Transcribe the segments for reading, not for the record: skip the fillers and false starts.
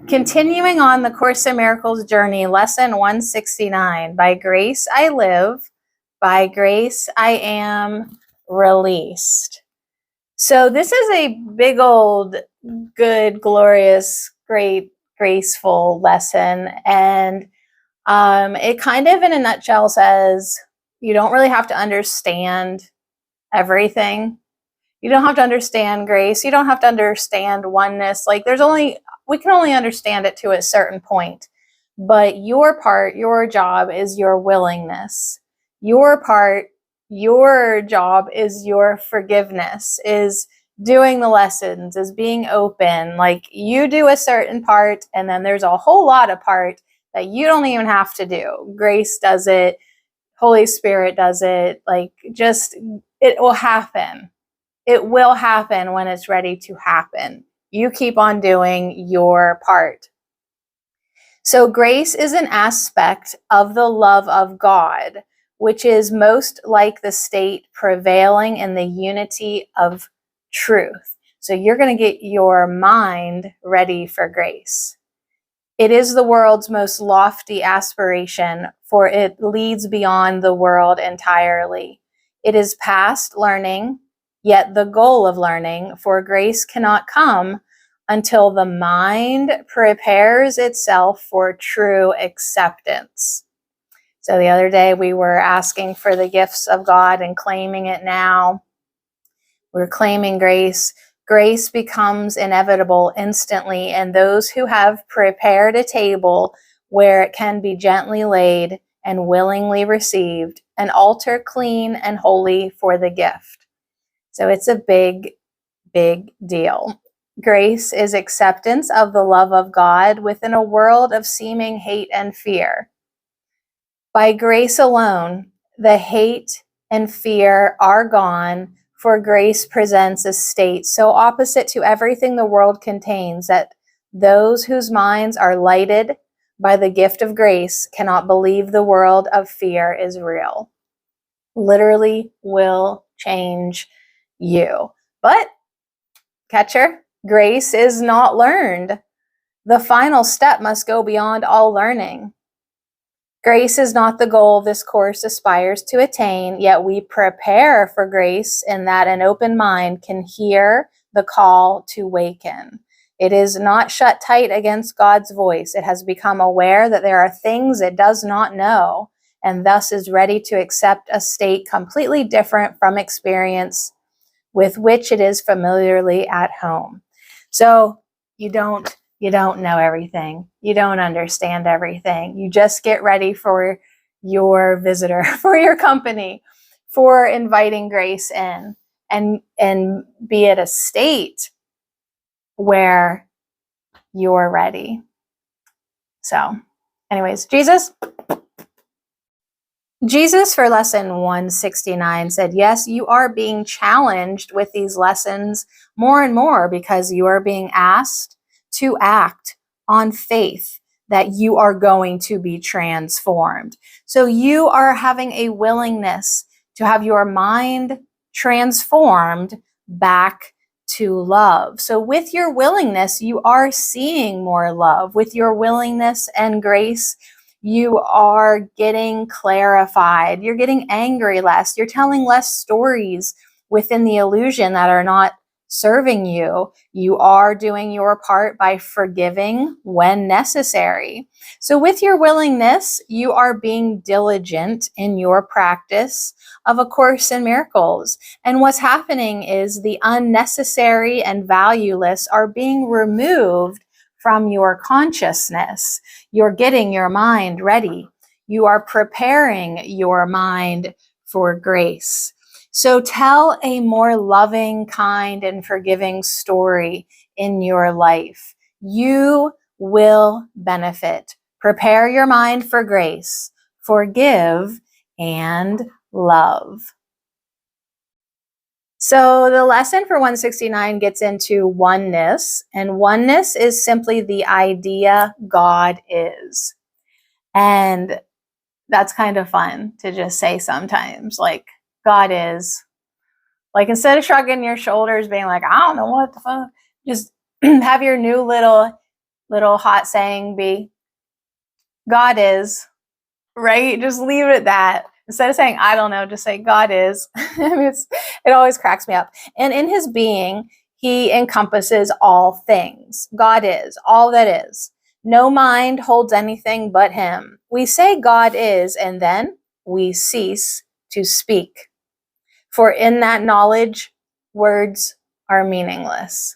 Continuing on the Course in Miracles journey, lesson 169, by grace I live, by grace I am released. So this is a big old, good, glorious, great, graceful lesson. And it kind of in a nutshell says, you don't really have to understand everything. You don't have to understand grace. You don't have to understand oneness. Like we can only understand it to a certain point. But your part, your job is your willingness. Your part, your job is your forgiveness, is doing the lessons, is being open. Like you do a certain part, and then there's a whole lot of part that you don't even have to do. Grace does it. Holy Spirit does it. Like just, it will happen. It will happen when it's ready to happen. You keep on doing your part. So grace is an aspect of the love of God, which is most like the state prevailing in the unity of truth. So you're going to get your mind ready for grace. It is the world's most lofty aspiration, for it leads beyond the world entirely. It is past learning, yet the goal of learning, for grace cannot come until the mind prepares itself for true acceptance. So the other day we were asking for the gifts of God and claiming it now. We're claiming grace. Grace becomes inevitable instantly, and those who have prepared a table where it can be gently laid and willingly received, an altar clean and holy for the gift. So it's a big, big deal. Grace is acceptance of the love of God within a world of seeming hate and fear. By grace alone, the hate and fear are gone, for grace presents a state so opposite to everything the world contains that those whose minds are lighted by the gift of grace cannot believe the world of fear is real. Literally will change you. But, catcher, grace is not learned. The final step must go beyond all learning. Grace is not the goal this course aspires to attain, yet we prepare for grace in that an open mind can hear the call to waken. It is not shut tight against God's voice. It has become aware that there are things it does not know, and thus is ready to accept a state completely different from experience with which it is familiarly at home. So you don't know everything. You don't understand everything. You just get ready for your visitor, for your company, for inviting grace in, and be at a state where you're ready. So anyways, Jesus for lesson 169 said, yes, you are being challenged with these lessons more and more because you are being asked to act on faith that you are going to be transformed. So you are having a willingness to have your mind transformed back to love. So with your willingness, you are seeing more love. With your willingness and grace, you are getting clarified. You're getting angry less. You're telling less stories within the illusion that are not serving you. You are doing your part by forgiving when necessary. So with your willingness, you are being diligent in your practice of A Course in Miracles. And what's happening is the unnecessary and valueless are being removed from your consciousness. You're getting your mind ready. You are preparing your mind for grace. So tell a more loving, kind, and forgiving story in your life. You will benefit. Prepare your mind for grace, forgive, and love. So the lesson for 169 gets into oneness, and oneness is simply the idea God is. And that's kind of fun to just say sometimes, like, God is. Like, instead of shrugging your shoulders, being like, I don't know what the fuck, just have your new little little hot saying be, God is, right? Just leave it at that. Instead of saying, I don't know, just say, God is. It always cracks me up. And in his being, he encompasses all things. God is, all that is. No mind holds anything but him. We say God is, and then we cease to speak. For in that knowledge, words are meaningless.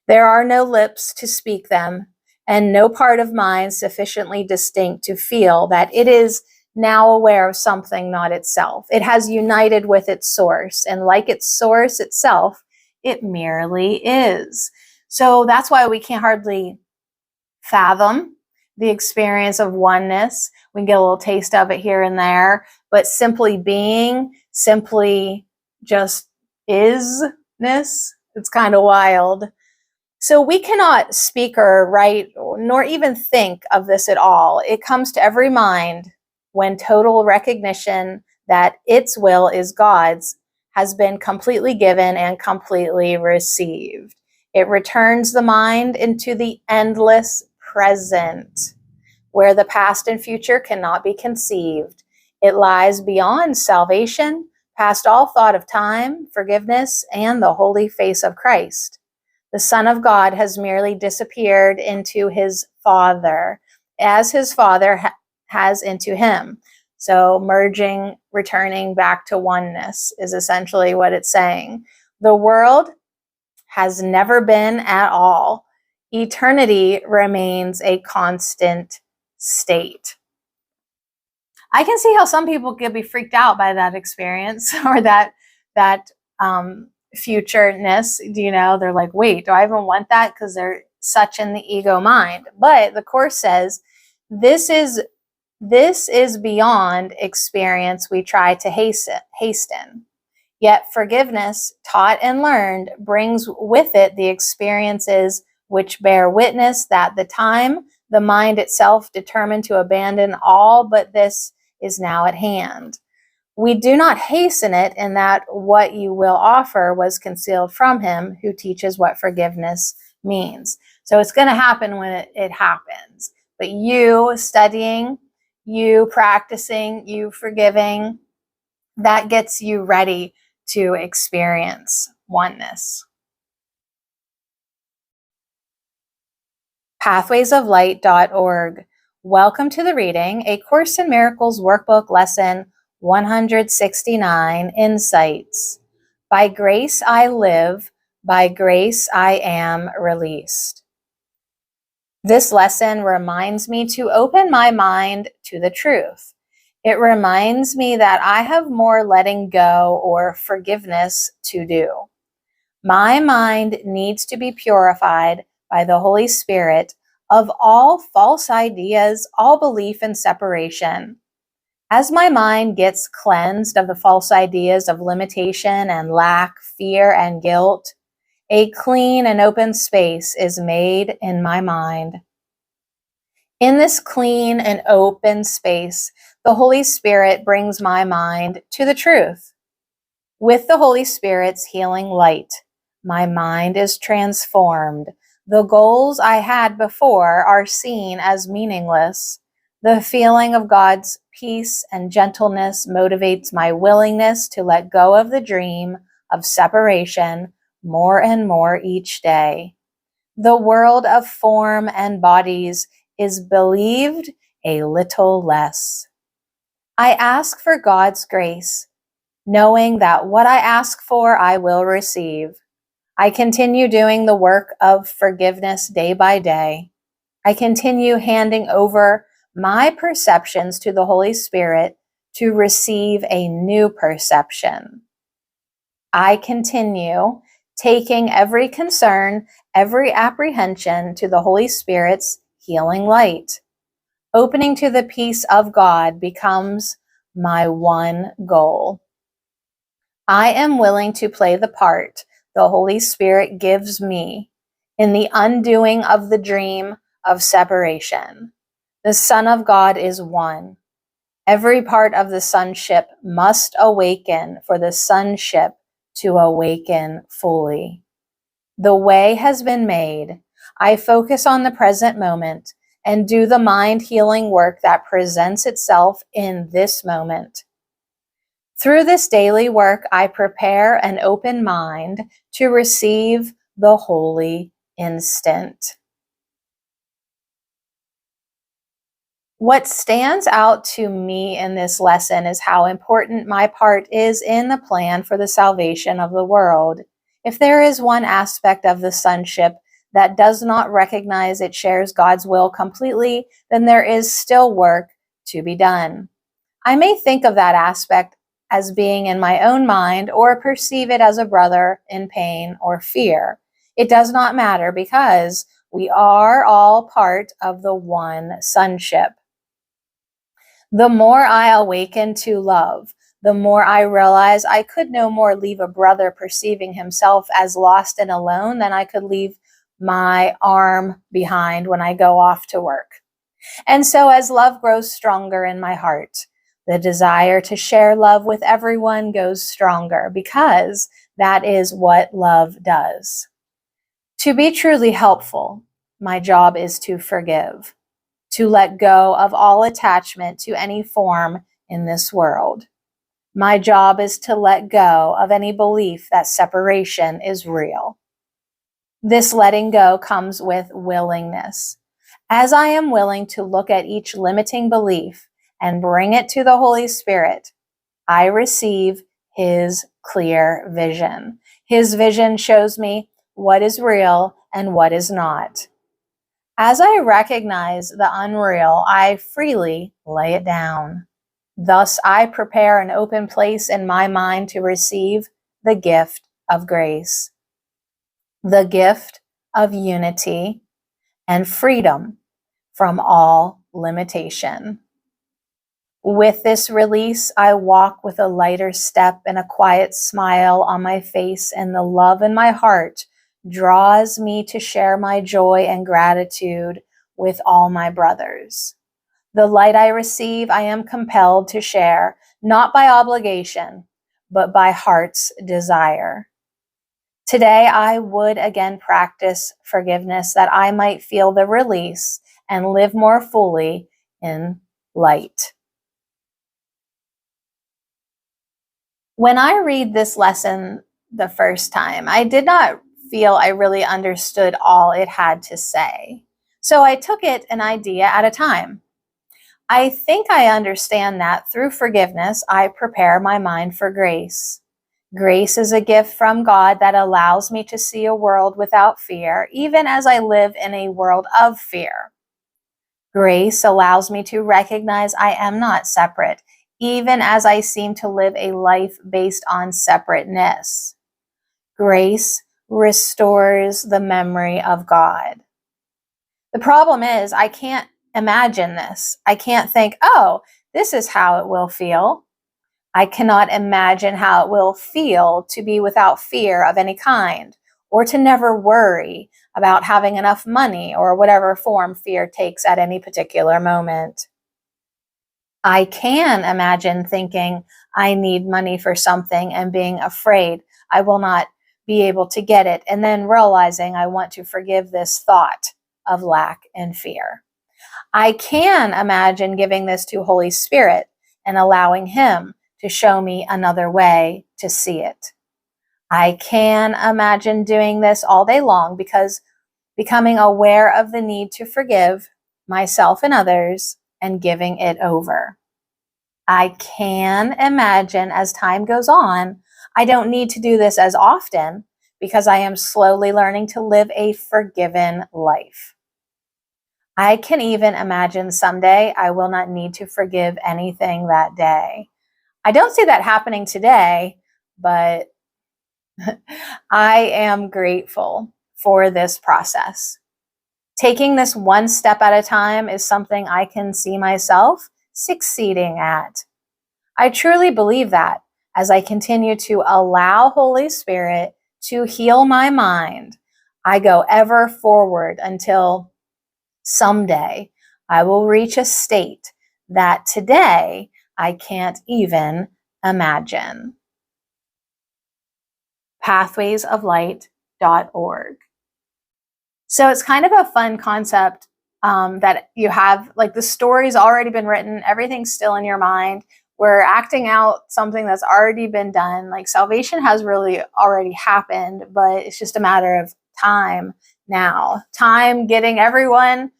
There are no lips to speak them, and no part of mind sufficiently distinct to feel that it is now aware of something not itself. It has united with its source, and like its source itself, it merely is. So that's why we can't hardly fathom the experience of oneness. We can get a little taste of it here and there, but simply being, simply just isness, it's kind of wild. So we cannot speak or write nor even think of this at all. It comes to every mind when total recognition that its will is God's has been completely given and completely received. It returns the mind into the endless present, where the past and future cannot be conceived. It lies beyond salvation, past all thought of time, forgiveness, and the holy face of Christ. The Son of God has merely disappeared into his Father, as his Father has into him. So merging, returning back to oneness is essentially what it's saying. The world has never been at all. Eternity remains a constant state. I can see how some people could be freaked out by that experience or that futureness. They're like, wait, do I even want that? Because they're such in the ego mind. But the Course says this is beyond experience we try to hasten. Yet forgiveness, taught and learned, brings with it the experiences which bear witness that the time the mind itself determined to abandon all but this is now at hand. We do not hasten it in that what you will offer was concealed from him who teaches what forgiveness means. So it's going to happen when it happens. But you studying, you practicing, you forgiving, that gets you ready to experience oneness. Pathwaysoflight.org. Welcome to the reading, A Course in Miracles Workbook Lesson 169, Insights. By grace I live, by grace I am released. This lesson reminds me to open my mind to the truth. It reminds me that I have more letting go or forgiveness to do. My mind needs to be purified by the Holy Spirit of all false ideas, all belief in separation. As my mind gets cleansed of the false ideas of limitation and lack, fear and guilt, a clean and open space is made in my mind. In this clean and open space, the Holy Spirit brings my mind to the truth. With the Holy Spirit's healing light, my mind is transformed. The goals I had before are seen as meaningless. The feeling of God's peace and gentleness motivates my willingness to let go of the dream of separation more and more each day. The world of form and bodies is believed a little less. I ask for God's grace, knowing that what I ask for, I will receive. I continue doing the work of forgiveness day by day. I continue handing over my perceptions to the Holy Spirit to receive a new perception. I continue taking every concern, every apprehension to the Holy Spirit's healing light. Opening to the peace of God becomes my one goal. I am willing to play the part the Holy Spirit gives me in the undoing of the dream of separation. The Son of God is one. Every part of the sonship must awaken for the sonship to awaken fully. The way has been made. I focus on the present moment and do the mind healing work that presents itself in this moment. Through this daily work, I prepare an open mind to receive the holy instant. What stands out to me in this lesson is how important my part is in the plan for the salvation of the world. If there is one aspect of the sonship that does not recognize it shares God's will completely, then there is still work to be done. I may think of that aspect as being in my own mind or perceive it as a brother in pain or fear. It does not matter because we are all part of the one sonship. The more I awaken to love, the more I realize I could no more leave a brother perceiving himself as lost and alone than I could leave my arm behind when I go off to work. And so as love grows stronger in my heart, the desire to share love with everyone goes stronger because that is what love does. To be truly helpful, my job is to forgive, to let go of all attachment to any form in this world. My job is to let go of any belief that separation is real. This letting go comes with willingness. As I am willing to look at each limiting belief and bring it to the Holy Spirit, I receive His clear vision. His vision shows me what is real and what is not. As I recognize the unreal, I freely lay it down. Thus, I prepare an open place in my mind to receive the gift of grace, the gift of unity and freedom from all limitation. With this release, I walk with a lighter step and a quiet smile on my face, and the love in my heart draws me to share my joy and gratitude with all my brothers. The light I receive, I am compelled to share, not by obligation, but by heart's desire. Today, I would again practice forgiveness that I might feel the release and live more fully in light. When I read this lesson the first time, I did not feel I really understood all it had to say. So I took it an idea at a time. I think I understand that through forgiveness, I prepare my mind for grace. Grace is a gift from God that allows me to see a world without fear, even as I live in a world of fear. Grace allows me to recognize I am not separate, even as I seem to live a life based on separateness. Grace restores the memory of God. The problem is I can't imagine this. I can't think, oh, this is how it will feel. I cannot imagine how it will feel to be without fear of any kind, or to never worry about having enough money or whatever form fear takes at any particular moment. I can imagine thinking I need money for something and being afraid I will not be able to get it, and then realizing I want to forgive this thought of lack and fear. I can imagine giving this to Holy Spirit and allowing Him to show me another way to see it. I can imagine doing this all day long because becoming aware of the need to forgive myself and others and giving it over. I can imagine as time goes on, I don't need to do this as often because I am slowly learning to live a forgiven life. I can even imagine someday I will not need to forgive anything that day. I don't see that happening today, but I am grateful for this process. Taking this one step at a time is something I can see myself succeeding at. I truly believe that as I continue to allow Holy Spirit to heal my mind, I go ever forward until someday I will reach a state that today I can't even imagine. pathwaysoflight.org So it's kind of a fun concept that you have, like the story's already been written, everything's still in your mind. We're acting out something that's already been done. Like salvation has really already happened, but it's just a matter of time now. Time getting everyone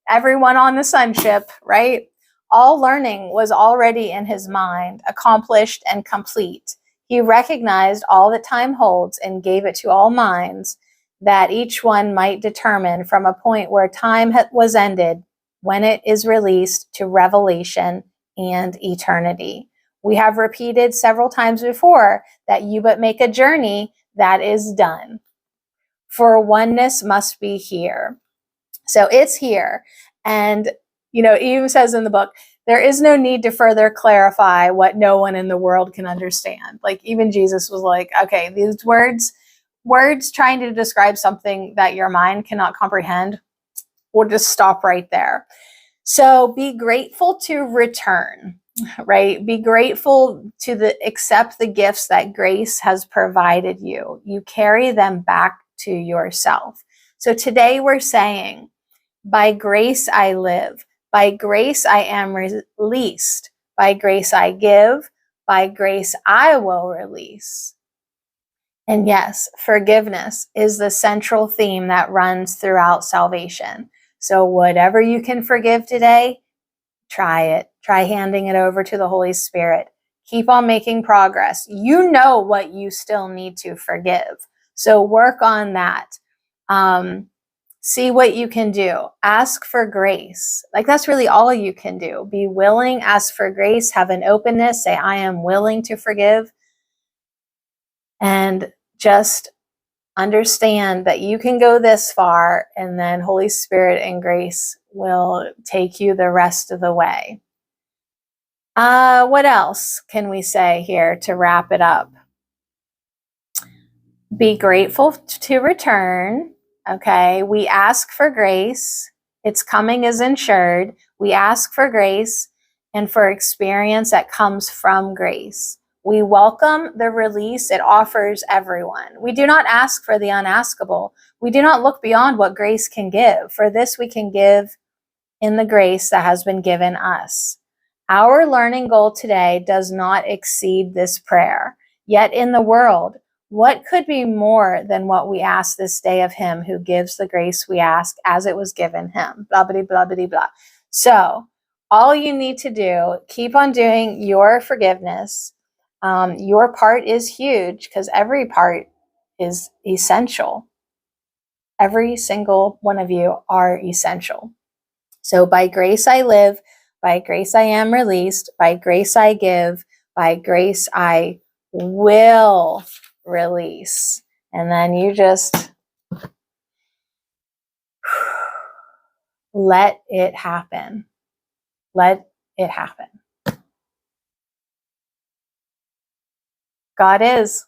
on the sonship, right? All learning was already in his mind, accomplished and complete. He recognized all that time holds and gave it to all minds, that each one might determine from a point where time was ended, when it is released to revelation and eternity. We have repeated several times before that you but make a journey that is done. For oneness must be here. So it's here. And, it even says in the book, there is no need to further clarify what no one in the world can understand. Like even Jesus was like, okay, these words trying to describe something that your mind cannot comprehend, we'll just stop right there. So be grateful to return, right? Be grateful to accept the gifts that grace has provided you. You carry them back to yourself. So today we're saying, by grace I live, by grace I am released, by grace I give, by grace I will release. And yes, forgiveness is the central theme that runs throughout salvation. So whatever you can forgive today, try it. Try handing it over to the Holy Spirit. Keep on making progress. You know what you still need to forgive. So work on that. See what you can do. Ask for grace. Like that's really all you can do. Be willing, ask for grace, have an openness, say, I am willing to forgive. And just understand that you can go this far, and then Holy Spirit and grace will take you the rest of the way. What else can we say here to wrap it up? Be grateful to return. Okay, we ask for grace. Its coming is ensured. We ask for grace and for experience that comes from grace. We welcome the release it offers everyone. We do not ask for the unaskable. We do not look beyond what grace can give. For this we can give in the grace that has been given us. Our learning goal today does not exceed this prayer. Yet in the world, what could be more than what we ask this day of him who gives the grace we ask as it was given him? Blah, blah, blah, blah, blah. So all you need to do, keep on doing your forgiveness. Your part is huge because every part is essential. Every single one of you are essential. So by grace I live, by grace I am released, by grace I give, by grace I will release. And then you just let it happen. Let it happen. God is.